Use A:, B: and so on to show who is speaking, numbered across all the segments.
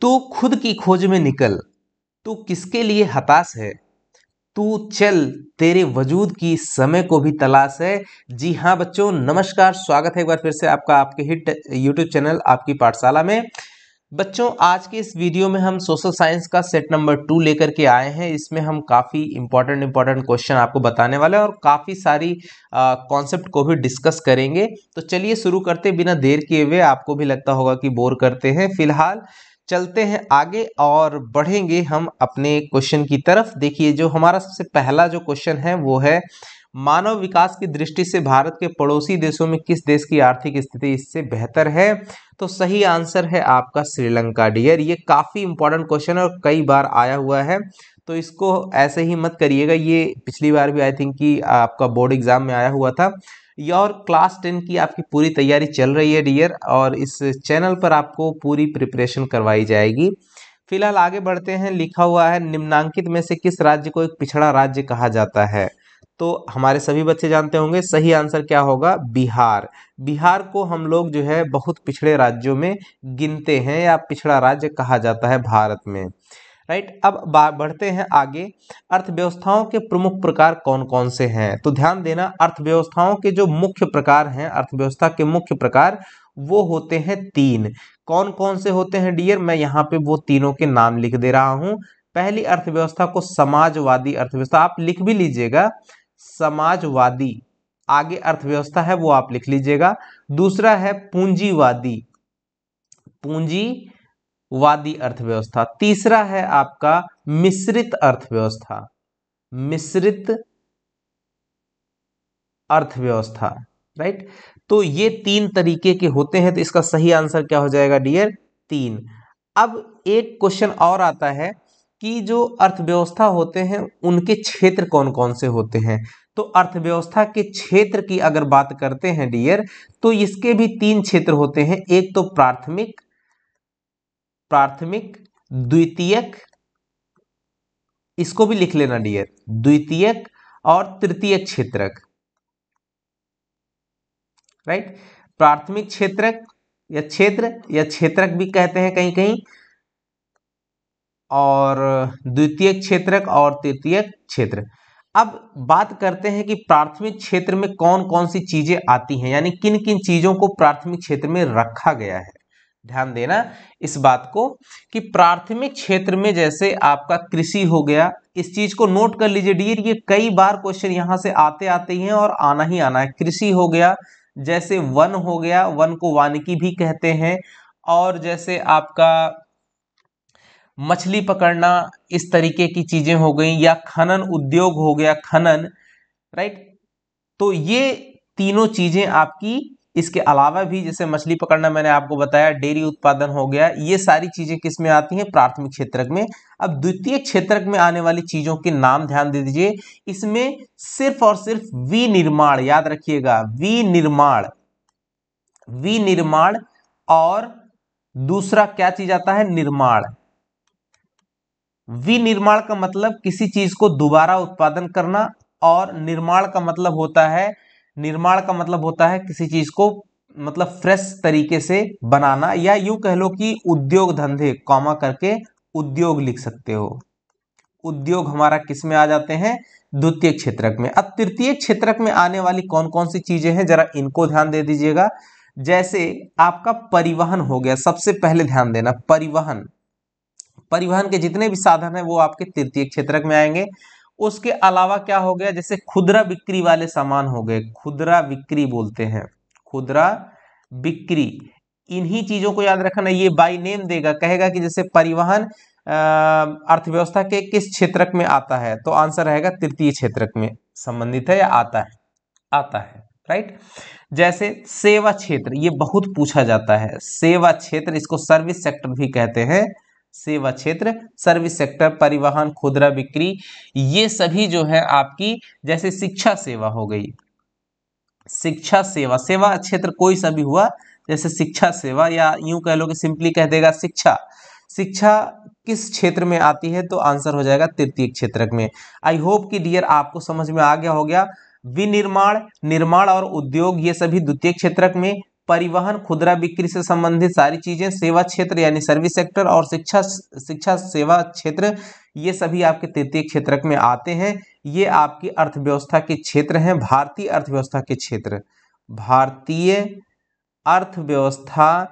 A: तू खुद की खोज में निकल, तू किसके लिए हताश है, तू चल तेरे वजूद की समय को भी तलाश है। जी हाँ बच्चों, नमस्कार, स्वागत है एक बार फिर से आपका आपके हिट यूट्यूब चैनल आपकी पाठशाला में। बच्चों, आज के इस वीडियो में हम सोशल साइंस का सेट नंबर 2 लेकर के आए हैं। इसमें हम काफ़ी इंपॉर्टेंट क्वेश्चन आपको बताने वाले हैं और काफ़ी सारी कॉन्सेप्ट को भी डिस्कस करेंगे। तो चलिए शुरू करते बिना देर किए हुए। आपको भी लगता होगा कि बोर करते हैं, फिलहाल चलते हैं आगे और बढ़ेंगे हम अपने क्वेश्चन की तरफ। देखिए, जो हमारा सबसे पहला जो क्वेश्चन है वो है, मानव विकास की दृष्टि से भारत के पड़ोसी देशों में किस देश की आर्थिक स्थिति इससे बेहतर है? तो सही आंसर है आपका श्रीलंका डियर। ये काफी इंपॉर्टेंट क्वेश्चन है और कई बार आया हुआ है, तो इसको ऐसे ही मत करिएगा। ये पिछली बार भी आई थिंक कि आपका बोर्ड एग्जाम में आया हुआ था। ये और क्लास 10 की आपकी पूरी तैयारी चल रही है डियर, और इस चैनल पर आपको पूरी प्रिपरेशन करवाई जाएगी। फिलहाल आगे बढ़ते हैं। लिखा हुआ है, निम्नांकित में से किस राज्य को एक पिछड़ा राज्य कहा जाता है? तो हमारे सभी बच्चे जानते होंगे, सही आंसर क्या होगा? बिहार। बिहार को हम लोग जो है बहुत पिछड़े राज्यों में गिनते हैं, या पिछड़ा राज्य कहा जाता है भारत में। राइट, अब बढ़ते हैं आगे। अर्थव्यवस्थाओं के प्रमुख प्रकार कौन कौन से हैं? तो ध्यान देना, अर्थव्यवस्थाओं के जो मुख्य प्रकार हैं, अर्थव्यवस्था के मुख्य प्रकार वो होते हैं 3। कौन कौन से होते हैं डियर? मैं यहाँ पे वो तीनों के नाम लिख दे रहा हूँ। पहली अर्थव्यवस्था को समाजवादी अर्थव्यवस्था, आप लिख भी लीजिएगा, समाजवादी। आगे अर्थव्यवस्था है वो आप लिख लीजिएगा। दूसरा है पूंजीवादी, पूंजीवादी अर्थव्यवस्था। तीसरा है आपका मिश्रित अर्थव्यवस्था, मिश्रित अर्थव्यवस्था। राइट, तो ये 3 तरीके के होते हैं। तो इसका सही आंसर क्या हो जाएगा डियर? 3। अब एक क्वेश्चन और आता है कि जो अर्थव्यवस्था होते हैं उनके क्षेत्र कौन कौन से होते हैं? तो अर्थव्यवस्था के क्षेत्र की अगर बात करते हैं डियर, तो इसके भी 3 क्षेत्र होते हैं। एक तो प्राथमिक, द्वितीयक, इसको भी लिख लेना डियर, द्वितीयक और तृतीयक क्षेत्रक। राइट, प्राथमिक क्षेत्रक या क्षेत्रक भी कहते हैं कहीं कहीं, और द्वितीयक क्षेत्रक और तृतीयक क्षेत्र। अब बात करते हैं कि प्राथमिक क्षेत्र में कौन कौन सी चीजें आती हैं, यानी किन किन चीजों को प्राथमिक क्षेत्र में रखा गया है। ध्यान देना इस बात को कि प्राथमिक क्षेत्र में जैसे आपका कृषि हो गया, इस चीज को नोट कर लीजिए डियर, ये कई बार क्वेश्चन यहां से आते आते ही हैं और आना ही आना है। कृषि हो गया, जैसे वन हो गया, वन को वानिकी भी कहते हैं, और जैसे आपका मछली पकड़ना, इस तरीके की चीजें हो गई, या खनन उद्योग हो गया, खनन। राइट, तो ये तीनों चीजें आपकी, इसके अलावा भी जैसे मछली पकड़ना मैंने आपको बताया, डेयरी उत्पादन हो गया, ये सारी चीजें किस में आती हैं? प्राथमिक क्षेत्रक में। अब द्वितीय क्षेत्रक में आने वाली चीजों के नाम ध्यान दे दीजिए। इसमें सिर्फ और सिर्फ विनिर्माण, याद रखिएगा, विनिर्माण, विनिर्माण, और दूसरा क्या चीज आता है? निर्माण। विनिर्माण का मतलब किसी चीज को दोबारा उत्पादन करना, और निर्माण का मतलब होता है, निर्माण का मतलब होता है किसी चीज को मतलब फ्रेश तरीके से बनाना, या यूं कह लो कि उद्योग धंधे, कॉमा करके उद्योग लिख सकते हो। उद्योग हमारा किस में आ जाते हैं? द्वितीय क्षेत्रक में। अब तृतीय क्षेत्रक में आने वाली कौन कौन सी चीजें हैं, जरा इनको ध्यान दे दीजिएगा। जैसे आपका परिवहन हो गया, सबसे पहले ध्यान देना, परिवहन, परिवहन के जितने भी साधन हैं वो आपके तृतीय क्षेत्रक में आएंगे। उसके अलावा क्या हो गया? जैसे खुदरा बिक्री वाले सामान हो गए, खुदरा बिक्री बोलते हैं, खुदरा बिक्री। इन्हीं चीजों को याद रखना। ये बाय नेम देगा, कहेगा कि जैसे परिवहन अर्थव्यवस्था के किस क्षेत्रक में आता है, तो आंसर रहेगा तृतीय क्षेत्रक में संबंधित है या आता है, आता है। राइट, जैसे सेवा क्षेत्र, ये बहुत पूछा जाता है, सेवा क्षेत्र, इसको सर्विस सेक्टर भी कहते हैं। सेवा क्षेत्र, सर्विस सेक्टर, परिवहन, खुदरा बिक्री, ये सभी जो है आपकी, जैसे शिक्षा सेवा हो गई, शिक्षा सेवा, सेवा क्षेत्र कोई सा भी हुआ, जैसे शिक्षा सेवा, या यूं कह लो कि सिंपली कह देगा शिक्षा। शिक्षा किस क्षेत्र में आती है? तो आंसर हो जाएगा तृतीय क्षेत्रक में। आई होप कि डियर आपको समझ में आ गया हो गया। विनिर्माण, निर्माण और उद्योग, ये सभी द्वितीय क्षेत्रक में। परिवहन, खुदरा बिक्री से संबंधित सारी चीजें, सेवा क्षेत्र यानी सर्विस सेक्टर, और शिक्षा सेवा क्षेत्र, ये सभी आपके तृतीय क्षेत्रक में आते हैं। ये आपकी अर्थव्यवस्था के क्षेत्र हैं, भारतीय अर्थव्यवस्था के क्षेत्र, भारतीय अर्थव्यवस्था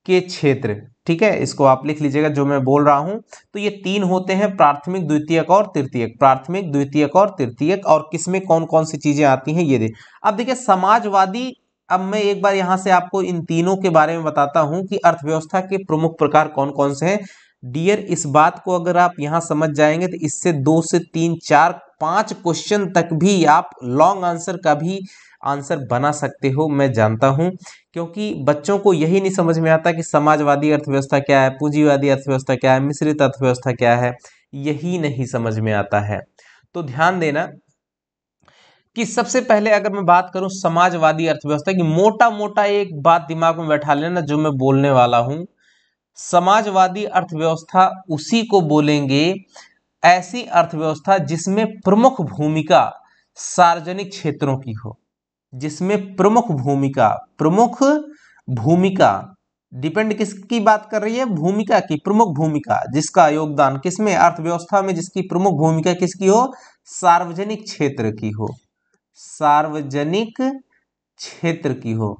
A: के क्षेत्र। ठीक है, इसको आप लिख लीजिएगा जो मैं बोल रहा हूं। तो ये तीन होते हैं, प्राथमिक, द्वितीयक और तृतीयक, प्राथमिक, द्वितीयक और तृतीयक। और किसमें कौन कौन सी चीजें आती हैं ये अब देखिए समाजवादी। अब मैं एक बार यहां से आपको इन तीनों के बारे में बताता हूं कि अर्थव्यवस्था के प्रमुख प्रकार कौन कौन से हैं। डियर, इस बात को अगर आप यहां समझ जाएंगे तो इससे 2 से 3, 4, 5 क्वेश्चन तक भी आप लॉन्ग आंसर का भी आंसर बना सकते हो, मैं जानता हूं। क्योंकि बच्चों को यही नहीं समझ में आता कि समाजवादी अर्थव्यवस्था क्या है, पूंजीवादी अर्थव्यवस्था क्या है, मिश्रित अर्थव्यवस्था क्या है, यही नहीं समझ में आता है। तो ध्यान देना कि सबसे पहले अगर मैं बात करूं समाजवादी अर्थव्यवस्था की, मोटा मोटा एक बात दिमाग में बैठा लेना जो मैं बोलने वाला हूं। समाजवादी अर्थव्यवस्था उसी को बोलेंगे, ऐसी अर्थव्यवस्था जिसमें प्रमुख भूमिका सार्वजनिक क्षेत्रों की हो, जिसमें प्रमुख भूमिका डिपेंड किसकी बात कर रही है, भूमिका की, प्रमुख भूमिका, जिसका योगदान किसमें, अर्थव्यवस्था में, जिसकी प्रमुख भूमिका किसकी हो, सार्वजनिक क्षेत्र की हो, सार्वजनिक क्षेत्र की हो।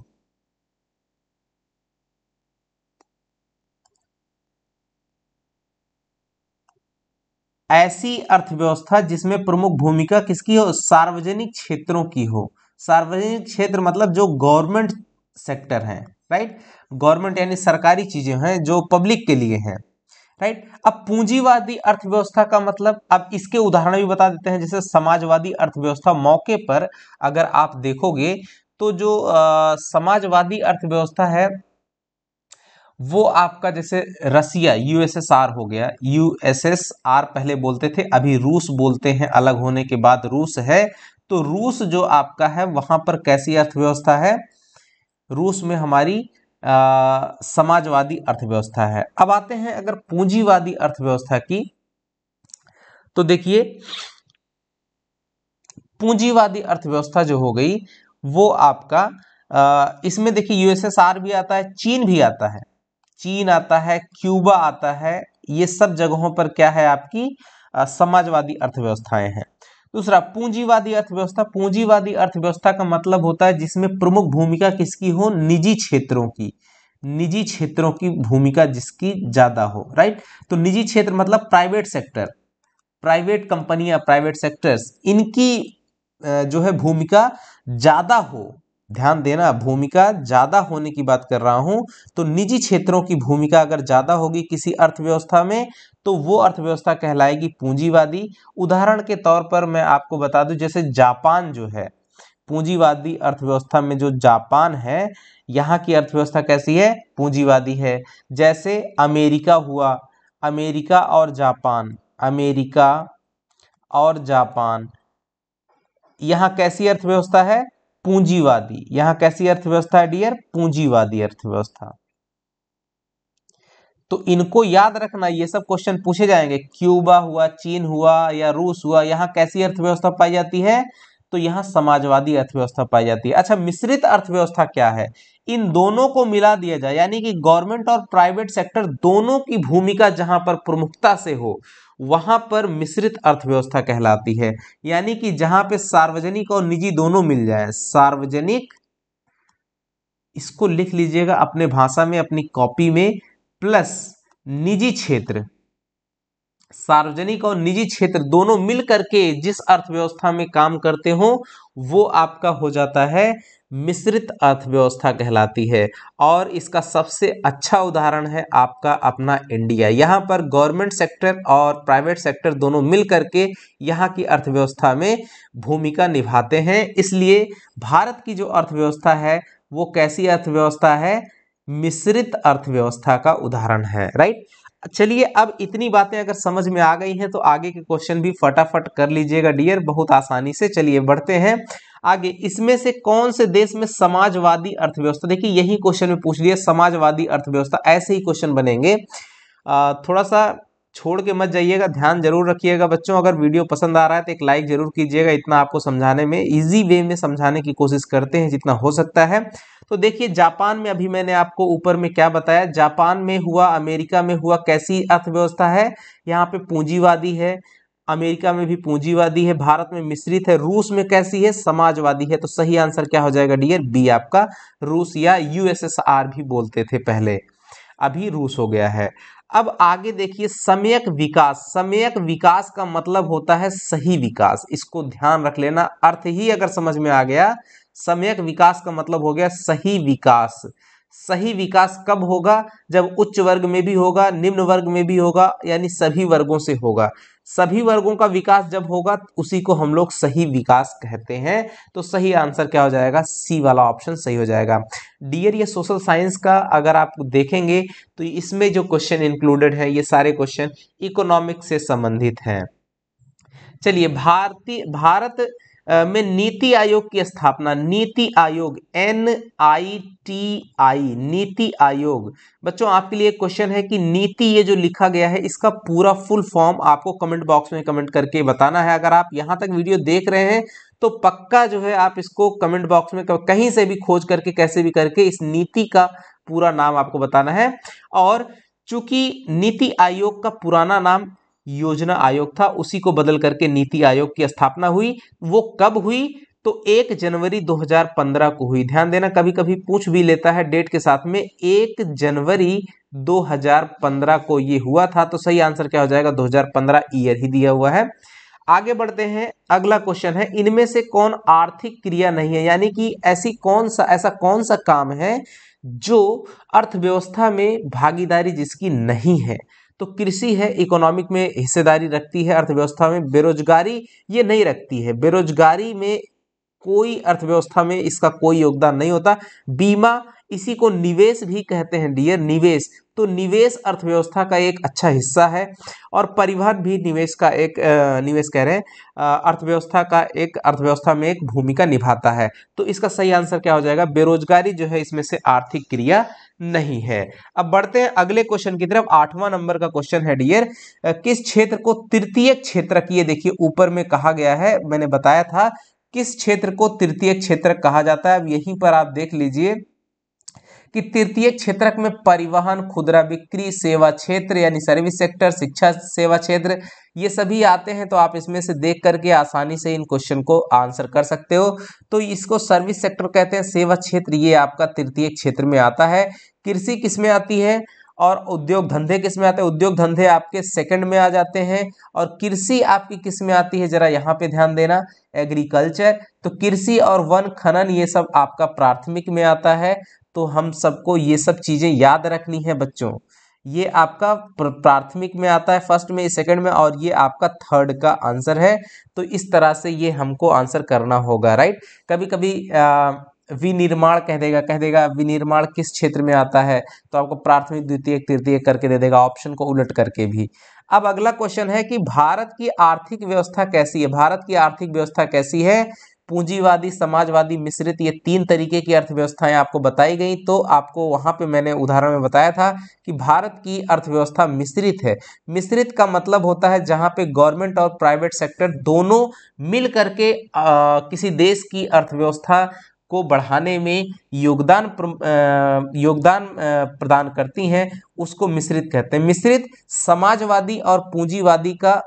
A: ऐसी अर्थव्यवस्था जिसमें प्रमुख भूमिका किसकी हो, सार्वजनिक क्षेत्रों की हो। सार्वजनिक क्षेत्र मतलब जो गवर्नमेंट सेक्टर है, राइट, गवर्नमेंट यानी सरकारी चीजें हैं जो पब्लिक के लिए हैं, राइट। अब पूंजीवादी अर्थव्यवस्था का मतलब, अब इसके उदाहरण भी बता देते हैं। जैसे समाजवादी अर्थव्यवस्था, मौके पर अगर आप देखोगे तो जो समाजवादी अर्थव्यवस्था है वो आपका जैसे रसिया, यूएसएसआर हो गया, यूएसएसआर पहले बोलते थे, अभी रूस बोलते हैं, अलग होने के बाद रूस है। तो रूस जो आपका है वहां पर कैसी अर्थव्यवस्था है, रूस में हमारी समाजवादी अर्थव्यवस्था है। अब आते हैं अगर पूंजीवादी अर्थव्यवस्था की, तो देखिए पूंजीवादी अर्थव्यवस्था जो हो गई वो आपका इसमें देखिए यूएसएसआर भी आता है, चीन भी आता है, चीन आता है, क्यूबा आता है, ये सब जगहों पर क्या है आपकी समाजवादी अर्थव्यवस्थाएं हैं। दूसरा पूंजीवादी अर्थव्यवस्था, पूंजीवादी अर्थव्यवस्था का मतलब होता है जिसमें प्रमुख भूमिका किसकी हो, निजी क्षेत्रों की, निजी क्षेत्रों की भूमिका जिसकी ज्यादा हो, राइट। तो निजी क्षेत्र मतलब प्राइवेट सेक्टर, प्राइवेट कंपनियां, प्राइवेट सेक्टर्स, इनकी जो है भूमिका ज्यादा हो। ध्यान देना, भूमिका ज्यादा होने की बात कर रहा हूं। तो निजी क्षेत्रों की भूमिका अगर ज्यादा होगी किसी अर्थव्यवस्था में तो वो अर्थव्यवस्था कहलाएगी पूंजीवादी। उदाहरण के तौर पर मैं आपको बता दूं, जैसे जापान जो है पूंजीवादी अर्थव्यवस्था में, जो जापान है यहाँ की अर्थव्यवस्था कैसी है, पूंजीवादी है। जैसे अमेरिका हुआ, अमेरिका और जापान, अमेरिका और जापान, यहाँ कैसी अर्थव्यवस्था है, पूंजीवादी। यहाँ कैसी अर्थव्यवस्था है डियर, पूंजीवादी अर्थव्यवस्था। तो इनको याद रखना, ये सब क्वेश्चन पूछे जाएंगे। क्यूबा हुआ, चीन हुआ या रूस हुआ, यहाँ कैसी अर्थव्यवस्था पाई जाती है, तो यहाँ समाजवादी अर्थव्यवस्था पाई जाती है। अच्छा, मिश्रित अर्थव्यवस्था क्या है, इन दोनों को मिला दिया जाए, यानी कि गवर्नमेंट और प्राइवेट सेक्टर दोनों की भूमिका जहां पर प्रमुखता से हो वहां पर मिश्रित अर्थव्यवस्था कहलाती है। यानी कि जहां पे सार्वजनिक और निजी दोनों मिल जाए, सार्वजनिक, इसको लिख लीजिएगा अपने भाषा में, अपनी कॉपी में, प्लस निजी क्षेत्र, सार्वजनिक और निजी क्षेत्र दोनों मिल करके जिस अर्थव्यवस्था में काम करते हो वो आपका हो जाता है मिश्रित अर्थव्यवस्था कहलाती है। और इसका सबसे अच्छा उदाहरण है आपका अपना इंडिया। यहाँ पर गवर्नमेंट सेक्टर और प्राइवेट सेक्टर दोनों मिल करके यहाँ की अर्थव्यवस्था में भूमिका निभाते हैं। इसलिए भारत की जो अर्थव्यवस्था है वो कैसी अर्थव्यवस्था है, मिश्रित अर्थव्यवस्था का उदाहरण है, राइट। चलिए, अब इतनी बातें अगर समझ में आ गई हैं तो आगे के क्वेश्चन भी फटाफट कर लीजिएगा डियर, बहुत आसानी से। चलिए बढ़ते हैं आगे। इसमें से कौन से देश में समाजवादी अर्थव्यवस्था, देखिए यही क्वेश्चन में पूछ लिया, समाजवादी अर्थव्यवस्था, ऐसे ही क्वेश्चन बनेंगे। थोड़ा सा छोड़ के मत जाइएगा, ध्यान जरूर रखिएगा बच्चों। अगर वीडियो पसंद आ रहा है तो एक लाइक जरूर कीजिएगा, इतना आपको समझाने में इजी वे में समझाने की कोशिश करते हैं जितना हो सकता है। तो देखिए जापान में, अभी मैंने आपको ऊपर में क्या बताया, जापान में हुआ, अमेरिका में हुआ, कैसी अर्थव्यवस्था है, यहाँ पे पूंजीवादी है, अमेरिका में भी पूंजीवादी है, भारत में मिश्रित है, रूस में कैसी है, समाजवादी है। तो सही आंसर क्या हो जाएगा डियर, बी आपका, रूस या यूएसएसआर भी बोलते थे पहले, अभी रूस हो गया है। अब आगे देखिए सम्यक विकास। सम्यक विकास का मतलब होता है सही विकास, इसको ध्यान रख लेना, अर्थ ही अगर समझ में आ गया, सम्यक विकास का मतलब हो गया सही विकास। सही विकास कब होगा, जब उच्च वर्ग में भी होगा, निम्न वर्ग में भी होगा, यानी सभी वर्गों से होगा। सभी वर्गों का विकास जब होगा उसी को हम लोग सही विकास कहते हैं। तो सही आंसर क्या हो जाएगा, सी वाला ऑप्शन सही हो जाएगा डियर। ये सोशल साइंस का अगर आप देखेंगे तो इसमें जो क्वेश्चन इंक्लूडेड है, ये सारे क्वेश्चन इकोनॉमिक्स से संबंधित हैं। चलिए भारत में नीति आयोग की स्थापना, नीति आयोग, NITI, नीति आयोग। बच्चों आपके लिए क्वेश्चन है कि नीति, ये जो लिखा गया है इसका पूरा फुल फॉर्म आपको कमेंट बॉक्स में कमेंट करके बताना है। अगर आप यहां तक वीडियो देख रहे हैं तो पक्का जो है आप इसको कमेंट बॉक्स में कहीं से भी खोज करके, कैसे भी करके, इस नीति का पूरा नाम आपको बताना है। और चूंकि नीति आयोग का पुराना नाम योजना आयोग था, उसी को बदल करके नीति आयोग की स्थापना हुई। वो कब हुई, तो 1 जनवरी 2015 को हुई। ध्यान देना, कभी कभी पूछ भी लेता है डेट के साथ में, 1 जनवरी 2015 को ये हुआ था। तो सही आंसर क्या हो जाएगा, 2015 ईयर ही दिया हुआ है। आगे बढ़ते हैं, अगला क्वेश्चन है, इनमें से कौन आर्थिक क्रिया नहीं है, यानी कि ऐसा कौन सा काम है जो अर्थव्यवस्था में भागीदारी जिसकी नहीं है। तो कृषि है, इकोनॉमिक में हिस्सेदारी रखती है, अर्थव्यवस्था में बेरोजगारी ये नहीं रखती है, बेरोजगारी में कोई अर्थव्यवस्था में इसका कोई योगदान नहीं होता। बीमा, इसी को निवेश भी कहते हैं डियर, निवेश। तो निवेश अर्थव्यवस्था का एक अच्छा हिस्सा है, और परिवहन भी निवेश का एक निवेश कह रहे हैं, अर्थव्यवस्था में एक भूमिका निभाता है। तो इसका सही आंसर क्या हो जाएगा, बेरोजगारी जो है इसमें से आर्थिक क्रिया नहीं है। अब बढ़ते हैं अगले क्वेश्चन की तरफ। 8वां नंबर का क्वेश्चन है डियर, किस क्षेत्र को तृतीय क्षेत्रक, ये देखिए ऊपर में कहा गया है, मैंने बताया था किस क्षेत्र को तृतीय क्षेत्रक कहा जाता है। अब यहीं पर आप देख लीजिए कि तृतीय क्षेत्रक में परिवहन, खुदरा बिक्री, सेवा क्षेत्र यानी सर्विस सेक्टर, शिक्षा सेवा क्षेत्र, ये सभी आते हैं। तो आप इसमें से देख करके आसानी से इन क्वेश्चन को आंसर कर सकते हो। तो इसको सर्विस सेक्टर कहते हैं, सेवा क्षेत्र ये आपका तृतीय क्षेत्र में आता है। कृषि किस में आती है, और उद्योग धंधे किस में आते हैं, उद्योग धंधे आपके सेकंड में आ जाते हैं। और कृषि आपकी किस में आती है, जरा यहाँ पे ध्यान देना, एग्रीकल्चर। तो कृषि और वन खनन ये सब आपका प्राथमिक में आता है। तो हम सबको ये सब चीजें याद रखनी है बच्चों। ये आपका प्राथमिक में आता है, फर्स्ट में, सेकंड में, और ये आपका थर्ड का आंसर है। तो इस तरह से ये हमको आंसर करना होगा, राइट। कभी कभी विनिर्माण कह देगा विनिर्माण किस क्षेत्र में आता है, तो आपको प्राथमिक, द्वितीय, तृतीय करके दे देगा, ऑप्शन को उलट करके भी। अब अगला क्वेश्चन है कि भारत की आर्थिक व्यवस्था कैसी है, भारत की आर्थिक व्यवस्था कैसी है, पूंजीवादी, समाजवादी, मिश्रित, ये 3 तरीके की अर्थव्यवस्थाएं आपको बताई गई। तो आपको वहां पे मैंने उदाहरण में बताया था कि भारत की अर्थव्यवस्था मिश्रित है। मिश्रित का मतलब होता है जहां पे गवर्नमेंट और प्राइवेट सेक्टर दोनों मिल करके किसी देश की अर्थव्यवस्था को बढ़ाने में योगदान प्रदान करती हैं, उसको मिश्रित कहते हैं। मिश्रित समाजवादी और पूंजीवादी का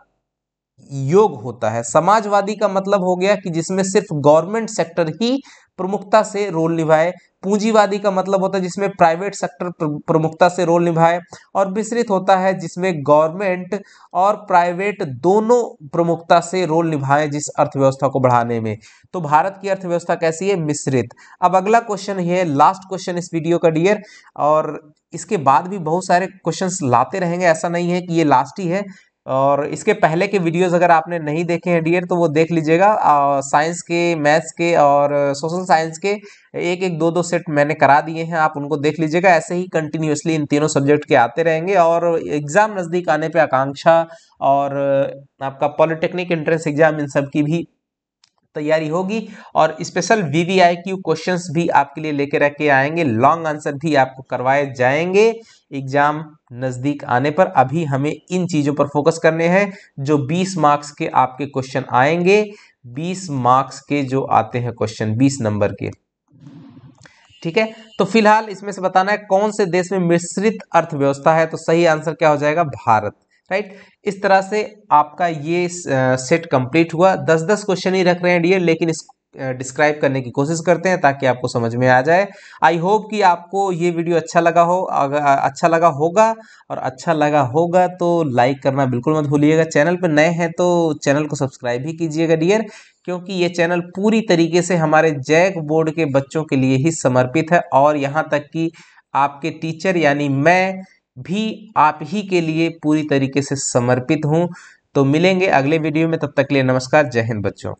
A: योग होता है। समाजवादी का मतलब हो गया कि जिसमें सिर्फ गवर्नमेंट सेक्टर ही प्रमुखता से रोल निभाए। पूंजीवादी का मतलब होता है जिसमें प्राइवेट सेक्टर प्रमुखता से रोल निभाए। और मिश्रित होता है जिसमें गवर्नमेंट और प्राइवेट दोनों प्रमुखता से रोल निभाएं जिस अर्थव्यवस्था को बढ़ाने में। तो भारत की अर्थव्यवस्था कैसी है, मिश्रित। अब अगला क्वेश्चन ये है, लास्ट क्वेश्चन इस वीडियो का डियर, और इसके बाद भी बहुत सारे क्वेश्चंस लाते रहेंगे, ऐसा नहीं है कि ये लास्ट ही है। और इसके पहले के वीडियोस अगर आपने नहीं देखे हैं डियर तो वो देख लीजिएगा। साइंस के, मैथ्स के और सोशल साइंस के एक एक दो सेट मैंने करा दिए हैं, आप उनको देख लीजिएगा। ऐसे ही कंटिन्यूअसली इन तीनों सब्जेक्ट के आते रहेंगे, और एग्जाम नज़दीक आने पे आकांक्षा और आपका पॉलिटेक्निक एंट्रेंस एग्जाम, इन सब की भी तैयारी होगी और स्पेशल VVIQ क्वेश्चंस भी आपके लिए लेकर रखे आएंगे, लॉन्ग आंसर भी आपको करवाए जाएंगे एग्जाम नजदीक आने पर। अभी हमें इन चीजों पर फोकस करने हैं जो 20 मार्क्स के आपके क्वेश्चन आएंगे, 20 मार्क्स के जो आते हैं क्वेश्चन 20 नंबर के, ठीक है। तो फिलहाल इसमें से बताना है कौन से देश में मिश्रित अर्थव्यवस्था है, तो सही आंसर क्या हो जाएगा, भारत, राइट। इस तरह से आपका ये सेट कंप्लीट हुआ। 10-10 क्वेश्चन ही रख रहे हैं डियर, लेकिन इस डिस्क्राइब करने की कोशिश करते हैं ताकि आपको समझ में आ जाए। आई होप कि आपको ये वीडियो अच्छा लगा हो, अगर अच्छा लगा होगा और अच्छा लगा होगा तो लाइक करना बिल्कुल मत भूलिएगा। चैनल पर नए हैं तो चैनल को सब्सक्राइब भी कीजिएगा डियर, क्योंकि ये चैनल पूरी तरीके से हमारे जैक बोर्ड के बच्चों के लिए ही समर्पित है और यहाँ तक कि आपके टीचर यानी मैं भी आप ही के लिए पूरी तरीके से समर्पित हूँ। तो मिलेंगे अगले वीडियो में, तब तक के लिए नमस्कार, जय हिंद बच्चों।